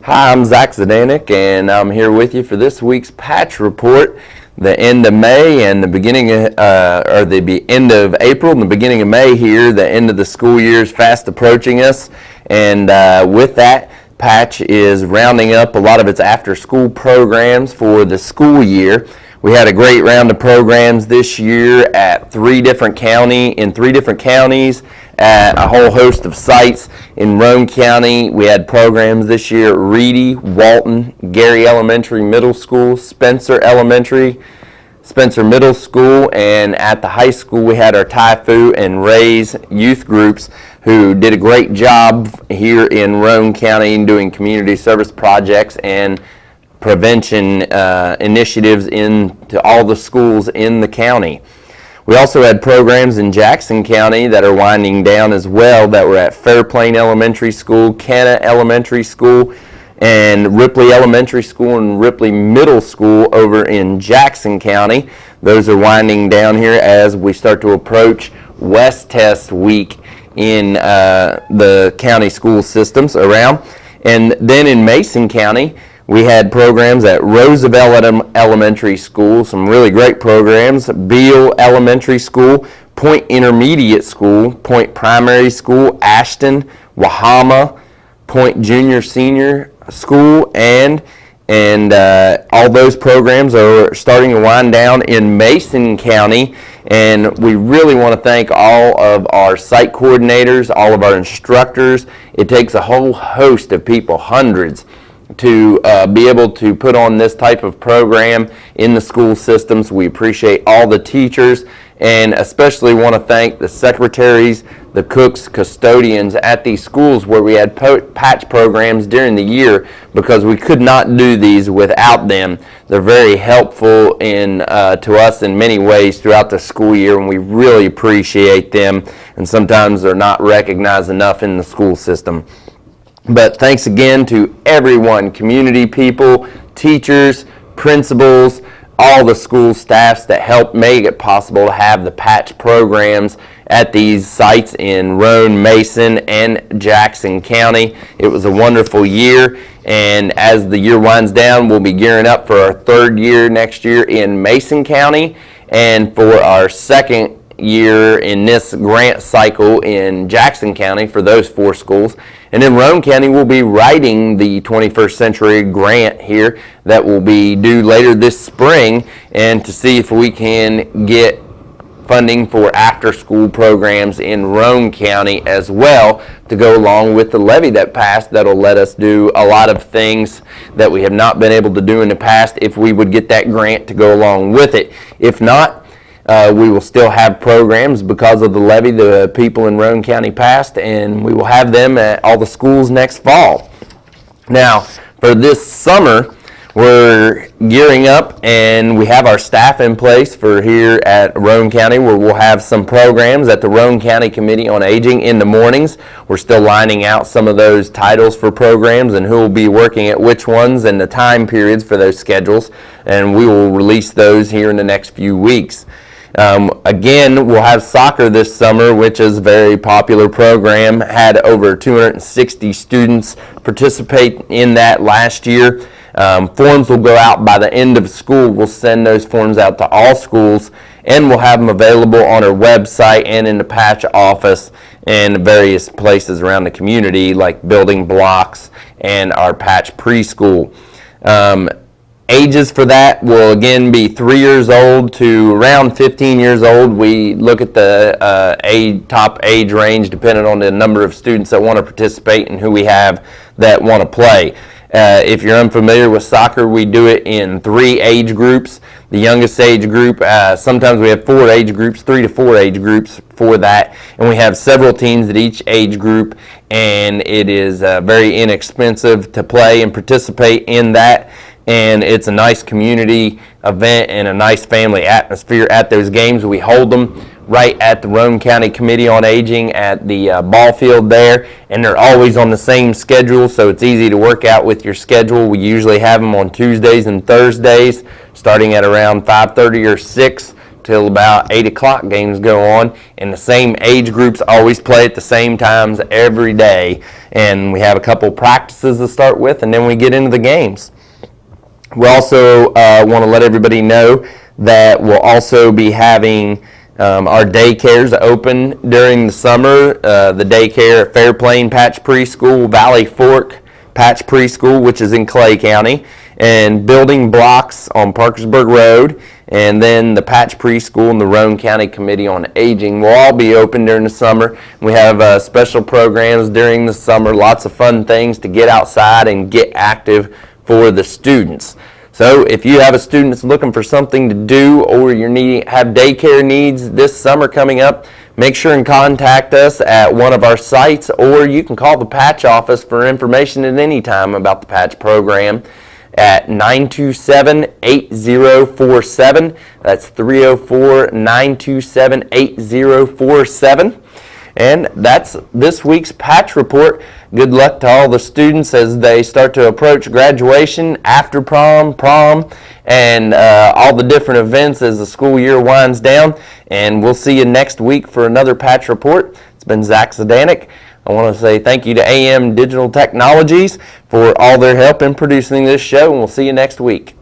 Hi, I'm Zach Zdanek, and I'm here with you for this week's Patch Report. The end of May and the beginning of, the end of April and the beginning of May here, the end of the school year is fast approaching us. And with that, Patch is rounding up a lot of its after-school programs for the school year. We had a great round of programs this year at three different counties, at a whole host of sites in Roane County. We had programs this year at Reedy, Walton, Gary Elementary Middle School, Spencer Middle School, and at the high school we had our Typhoon and Raise youth groups who did a great job here in Roane County doing community service projects and prevention initiatives into all the schools in the county. We also had programs in Jackson County that are winding down as well that were at Fairplain Elementary School, Kenna Elementary School, and Ripley Elementary School and Ripley Middle School over in Jackson County. Those are winding down here as we start to approach West Test Week in the county school systems around. And then in Mason County, we had programs at Roosevelt Elementary School, some really great programs, Beale Elementary School, Point Intermediate School, Point Primary School, Ashton, Wahama, Point Junior Senior School, and all those programs are starting to wind down in Mason County. And we really want to thank all of our site coordinators, all of our instructors. It takes a whole host of people, hundreds, to be able to put on this type of program in the school systems. We appreciate all the teachers and especially want to thank the secretaries, the cooks, custodians at these schools where we had patch programs during the year, because we could not do these without them. They're very helpful to us in many ways throughout the school year, and we really appreciate them, and sometimes they're not recognized enough in the school system. But thanks again to everyone, community people, teachers, principals, all the school staffs that helped make it possible to have the patch programs at these sites in Roane, Mason, and Jackson County. It was a wonderful year, and as the year winds down, we'll be gearing up for our third year next year in Mason County, and for our second year in this grant cycle in Jackson County for those four schools. And in Roane County, we'll be writing the 21st Century Grant here that will be due later this spring, and to see if we can get funding for after-school programs in Roane County as well to go along with the levy that passed that'll let us do a lot of things that we have not been able to do in the past if we would get that grant to go along with it. If not, we will still have programs because of the levy the people in Roane County passed, and we will have them at all the schools next fall. Now, for this summer, we're gearing up and we have our staff in place for here at Roane County, where we'll have some programs at the Roane County Committee on Aging in the mornings. We're still lining out some of those titles for programs and who will be working at which ones and the time periods for those schedules, and we will release those here in the next few weeks. Again, we'll have soccer this summer, which is a very popular program. Had over 260 students participate in that last year. Forms will go out by the end of school. We'll send those forms out to all schools, and we'll have them available on our website and in the patch office and various places around the community, like building blocks and our patch preschool. Ages for that will again be 3 years old to around 15 years old. We look at the top age range depending on the number of students that want to participate and who we have that want to play. If you're unfamiliar with soccer, we do it in 3 age groups. The youngest age group, sometimes we have 4 age groups, 3 to 4 age groups for that, and we have several teams at each age group, and it is very inexpensive to play and participate in that. And it's a nice community event and a nice family atmosphere at those games. We hold them right at the Roane County Committee on Aging at the ball field there, and they're always on the same schedule, so it's easy to work out with your schedule. We usually have them on Tuesdays and Thursdays, starting at around 5:30 or 6 till about 8 o'clock games go on, and the same age groups always play at the same times every day. And we have a couple practices to start with, and then we get into the games. We also want to let everybody know that we'll also be having our daycares open during the summer. The daycare at Fairplain Patch Preschool, Valley Fork Patch Preschool, which is in Clay County, and Building Blocks on Parkersburg Road, and then the Patch Preschool and the Roane County Committee on Aging will all be open during the summer. We have special programs during the summer, lots of fun things to get outside and get active for the students. So if you have a student that's looking for something to do, or you have daycare needs this summer coming up, make sure and contact us at one of our sites, or you can call the Patch office for information at any time about the Patch program at 927-8047. That's 304-927-8047. And that's this week's Patch Report. Good luck to all the students as they start to approach graduation, after prom, and all the different events as the school year winds down. And we'll see you next week for another Patch Report. It's been Zach Zdanek. I want to say thank you to AM Digital Technologies for all their help in producing this show, and we'll see you next week.